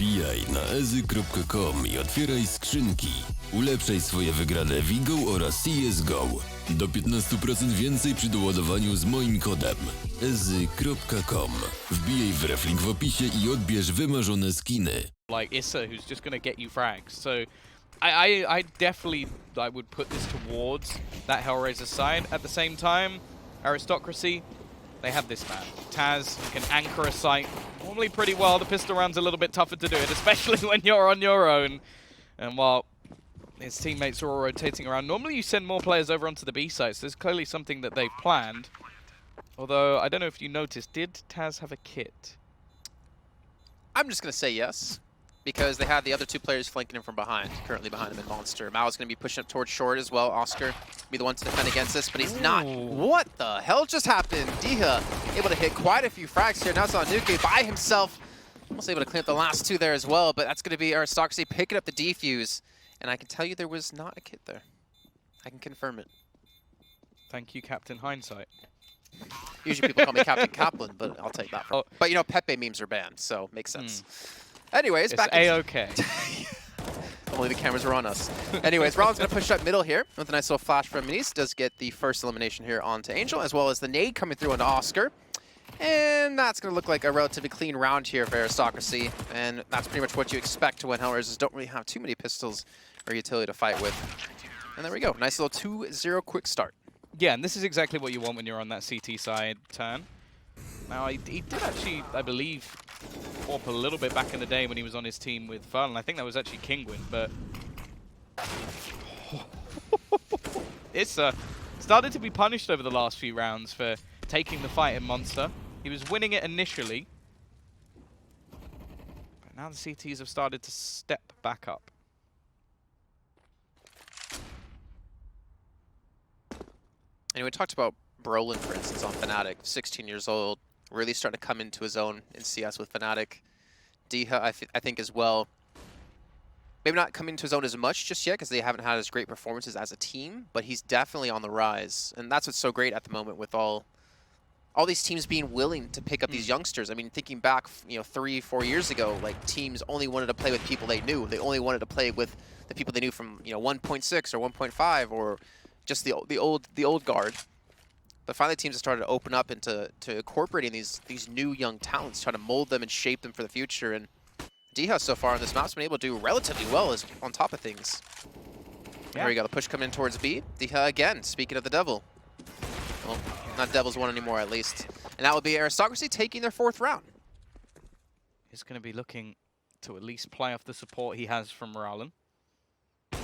Wbijaj na ezy.com i otwieraj skrzynki. Ulepszaj swoje wygrane Vigo oraz CSGO. Do 15% więcej przy doładowaniu z moim kodem ezy.com. Wbijaj w reflink w opisie i odbierz wymarzone skiny. Like Issa, who's just gonna get you frags. So I definitely would put this towards that HellRaisers side. At the same time, Aristocracy, they have this man. TaZ can anchor a site normally pretty well. The pistol round's a little bit tougher to do it, especially when you're on your own. And while his teammates are all rotating around, normally you send more players over onto the B sites. There's clearly something that they've planned. Although, I don't know if you noticed, did TaZ have a kit? I'm just going to say yes, because they have the other two players flanking him from behind, currently behind him in Monster. Mao is going to be pushing up towards short as well. Oscar be the one to defend against this, but he's not. What the hell just happened? Diha able to hit quite a few frags here. Now it's on Nuke by himself. Almost able to clean up the last two there as well, but that's going to be Aristocracy picking up the defuse. And I can tell you there was not a kit there. I can confirm it. Thank you, Captain Hindsight. Usually people call me Captain Kaplan, but I'll take that. But you know, Pepe memes are banned, so makes sense. Anyways, It's back A-okay. Only the cameras were on us. Anyways, Rollins going to push up middle here with a nice little flash from Minis. Does get the first elimination here onto Angel, as well as the nade coming through onto Oscar. And that's going to look like a relatively clean round here for Aristocracy. And that's pretty much what you expect when HellRaisers don't really have too many pistols or utility to fight with. And there we go. Nice little 2-0 quick start. Yeah, and this is exactly what you want when you're on that CT side turn. Now, he did actually, I believe, warp a little bit back in the day when he was on his team with Fun. I think that was actually Kingwin, but it's started to be punished over the last few rounds for taking the fight in Monster. He was winning it initially, but now the CTs have started to step back up. And we talked about Brolin, for instance, on Fnatic, 16 years old, really starting to come into his own in CS with Fnatic. Diha, I think as well, maybe not coming into his own as much just yet because they haven't had as great performances as a team, but he's definitely on the rise. And that's what's so great at the moment with all these teams being willing to pick up these youngsters. I mean, thinking back, 3-4 years ago, like teams only wanted to play with people they knew. They only wanted to play with the people they knew from 1.6 or 1.5 or just the old guard. But finally, teams have started to open up into incorporating these new young talents, trying to mold them and shape them for the future. And Diha so far on this map's been able to do relatively well as on top of things. Yeah. There we go, the push coming in towards B. Diha again, speaking of the devil. Well, not Devil's one anymore at least. And that will be Aristocracy taking their 4th round. He's going to be looking to at least play off the support he has from Moralen.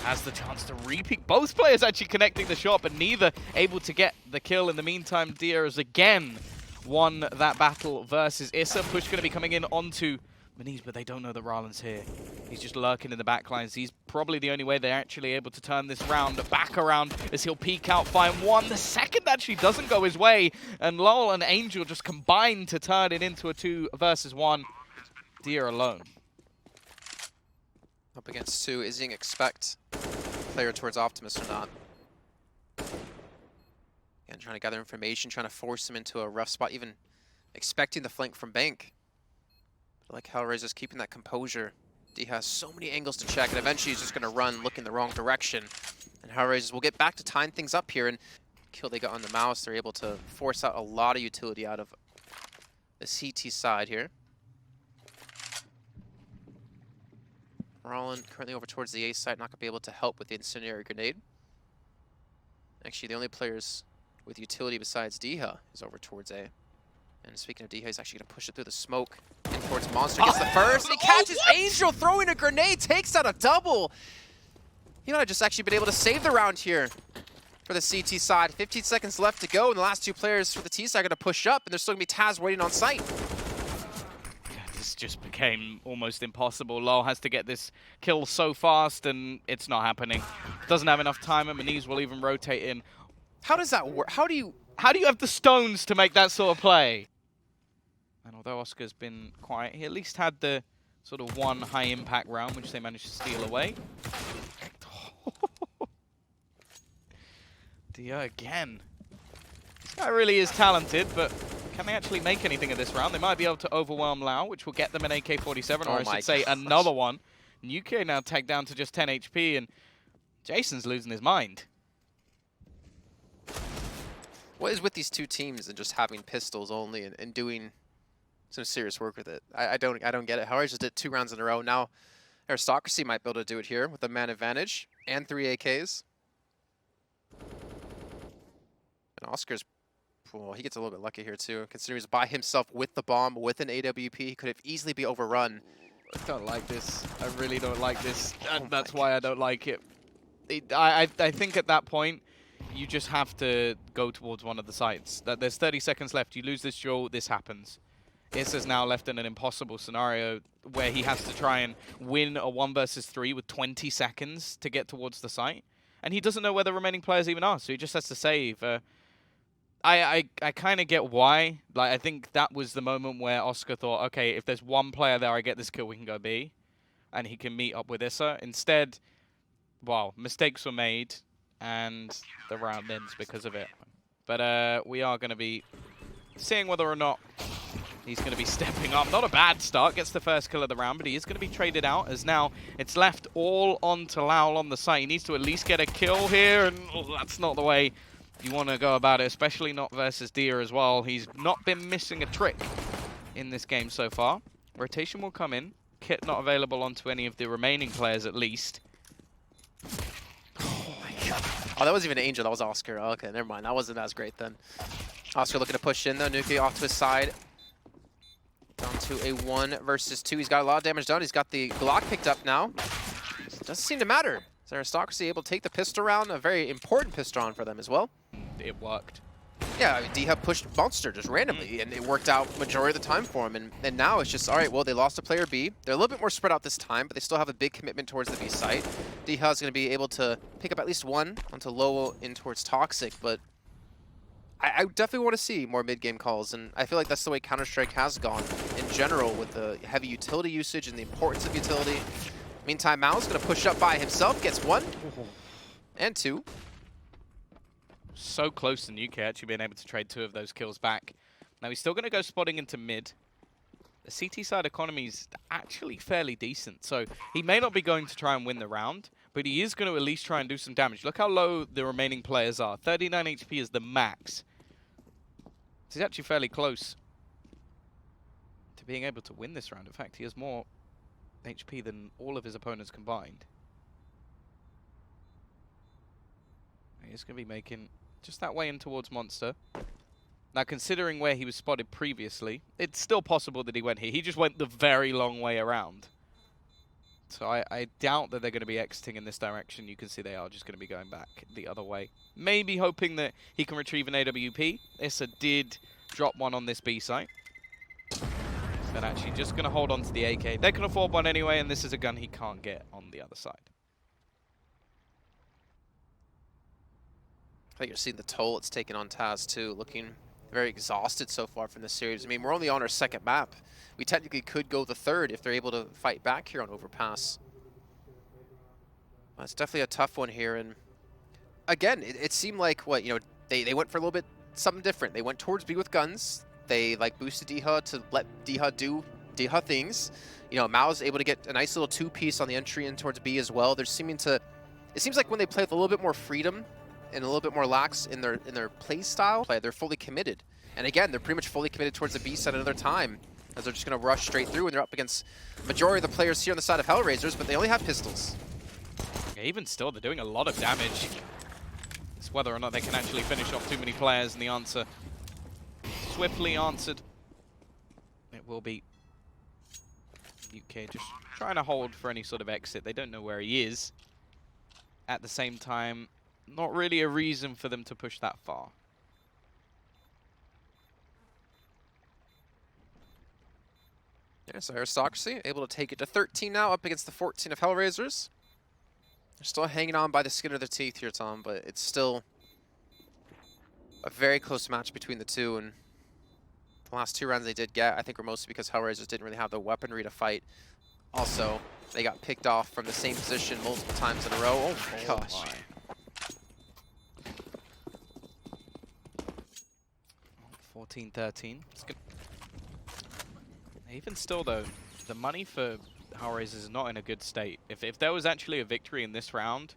Has the chance to repeat. Both players actually connecting the shot, but neither able to get the kill. In the meantime, Dia has again won that battle versus Issa. Push going to be coming in onto Maniz, but they don't know that Ralen's here. He's just lurking in the backlines. He's probably the only way they're actually able to turn this round back around as he'll peek out, find one. The second actually doesn't go his way, and Lowell and Angel just combine to turn it into a 2 versus 1. Dia alone. Up against 2, is he going to expect player towards Optimus or not? Again, trying to gather information, trying to force him into a rough spot, even expecting the flank from Bank. But like HellRaisers keeping that composure. D has so many angles to check, and eventually he's just going to run, look in the wrong direction. And HellRaisers will get back to tying things up here, and kill they got on the mouse, they're able to force out a lot of utility out of the CT side here. Rollin currently over towards the A side, not going to be able to help with the incendiary grenade. Actually, the only players with utility besides Diha is over towards A. And speaking of Diha, he's actually going to push it through the smoke in towards Monster. Gets the first, and he catches Angel throwing a grenade, takes out a double. He might have just actually been able to save the round here for the CT side. 15 seconds left to go, and the last 2 players for the T side are going to push up, and there's still going to be TaZ waiting on site. This just became almost impossible. Lowell has to get this kill so fast, and it's not happening. Doesn't have enough time, and Maniz will even rotate in. How does that work? How do you have the stones to make that sort of play? And although Oscar's been quiet, he at least had the sort of one high-impact round, which they managed to steal away. Dia again. This guy really is talented, but Can they actually make anything of this round? They might be able to overwhelm Lao, which will get them an AK-47, or I should say another one. NOWY now tagged down to just 10 HP, and Jason's losing his mind. What is with these two teams and just having pistols only and doing some serious work with it? I don't get it. HellRaisers did 2 rounds in a row. Now Aristocracy might be able to do it here with a man advantage and 3 AKs. And Oscar's, well, he gets a little bit lucky here too, considering he's by himself with the bomb, with an AWP. He could have easily be overrun. I don't like this. I really don't like this. And that's why I don't like it. I think at that point, you just have to go towards one of the sides. There's 30 seconds left. You lose this duel, this happens. Issa's now left in an impossible scenario where he has to try and win a 1 versus 3 with 20 seconds to get towards the site. And he doesn't know where the remaining players even are, so he just has to save. I kind of get why. Like, I think that was the moment where Oscar thought, okay, if there's one player there, I get this kill, we can go B. And he can meet up with Issa. Instead, wow, mistakes were made, and the round ends because of it. But we are going to be seeing whether or not he's going to be stepping up. Not a bad start, gets the first kill of the round, but he is going to be traded out, as now it's left all on to Lowell on the site. He needs to at least get a kill here, and that's not the way you want to go about it, especially not versus Dia as well. He's not been missing a trick in this game so far. Rotation will come in. Kit not available onto any of the remaining players at least. Oh my god. Oh, that wasn't even Angel, that was Oscar. Oh, okay, never mind. That wasn't as great then. Oscar looking to push in though. NOWY off to his side. Down to a 1 versus 2. He's got a lot of damage done. He's got the Glock picked up now. Doesn't seem to matter. Is Aristocracy able to take the pistol round? A very important pistol round for them as well. It worked. Yeah, I mean, D-Hub pushed Monster just randomly, and it worked out majority of the time for him. And now it's just, all right, well, they lost to player B. They're a little bit more spread out this time, but they still have a big commitment towards the B site. D-Hub's going to be able to pick up at least 1 onto low in towards Toxic, but I definitely want to see more mid-game calls, and I feel like that's the way Counter-Strike has gone in general with the heavy utility usage and the importance of utility. Meantime, Mao's going to push up by himself, gets 1 and 2. So close to NOWY actually being able to trade 2 of those kills back. Now he's still going to go spotting into mid. The CT side economy is actually fairly decent, so he may not be going to try and win the round, but he is going to at least try and do some damage. Look how low the remaining players are. 39 HP is the max. So he's actually fairly close to being able to win this round. In fact, he has more HP than all of his opponents combined. He's going to be making just that way in towards Monster. Now, considering where he was spotted previously, it's still possible that he went here. He just went the very long way around. So I doubt that they're going to be exiting in this direction. You can see they are just going to be going back the other way. Maybe hoping that he can retrieve an AWP. Issa did drop 1 on this B site. But actually just going to hold on to the AK. They can afford 1 anyway, and this is a gun he can't get on the other side. I think you're seeing the toll it's taken on TaZ too, looking very exhausted so far from this series. I mean, we're only on our 2nd map. We technically could go the 3rd if they're able to fight back here on Overpass. Well, it's definitely a tough one here, and again, it seemed like they went for a little bit something different. They went towards B with guns. They boosted D-Hub to let D-Hub do D-Hub things. Mao's able to get a nice little 2-piece on the entry in towards B as well. It seems like when they play with a little bit more freedom and a little bit more lax in their play style, they're fully committed. And again, they're pretty much fully committed towards the B side another time, as they're just going to rush straight through, and they're up against majority of the players here on the side of HellRaisers, but they only have pistols. Yeah, even still, they're doing a lot of damage. It's whether or not they can actually finish off too many players, and the answer swiftly answered. It will be UK just trying to hold for any sort of exit. They don't know where he is. At the same time, not really a reason for them to push that far. Yeah, so Aristocracy able to take it to 13 now, up against the 14 of HellRaisers. They're still hanging on by the skin of their teeth here, Tom, but it's still a very close match between the two, and the last 2 rounds they did get, I think, were mostly because HellRaisers didn't really have the weaponry to fight. Also, they got picked off from the same position multiple times in a row. Oh my gosh. 14-13. Even still, though, the money for HellRaisers is not in a good state. If there was actually a victory in this round,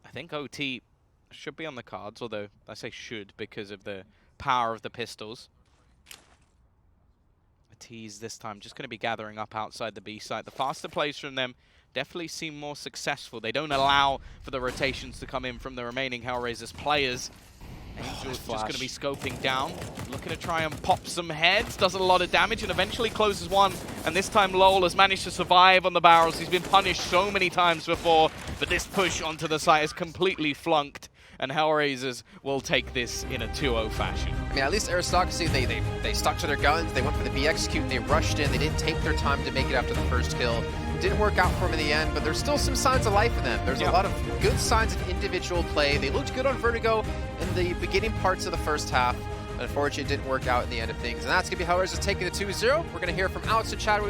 I think OT should be on the cards, although I say should because of the power of the pistols. TaZ this time just going to be gathering up outside the B site. The faster plays from them definitely seem more successful. They don't allow for the rotations to come in from the remaining HellRaisers players. Angel's just going to be scoping down, looking to try and pop some heads, does a lot of damage, and eventually closes one. And this time Lowell has managed to survive on the barrels. He's been punished so many times before, but this push onto the site is completely flunked, and HellRaisers will take this in a 2-0 fashion. I mean, at least Aristocracy, they stuck to their guns, they went for the B execute, they rushed in, they didn't take their time to make it after the first kill. Didn't work out for them in the end, but there's still some signs of life in them. There's a lot of good signs of individual play. They looked good on Vertigo in the beginning parts of the first half. Unfortunately, it didn't work out in the end of things. And that's going to be HellRaisers taking the 2-0. We're going to hear from Alex and Chad when we come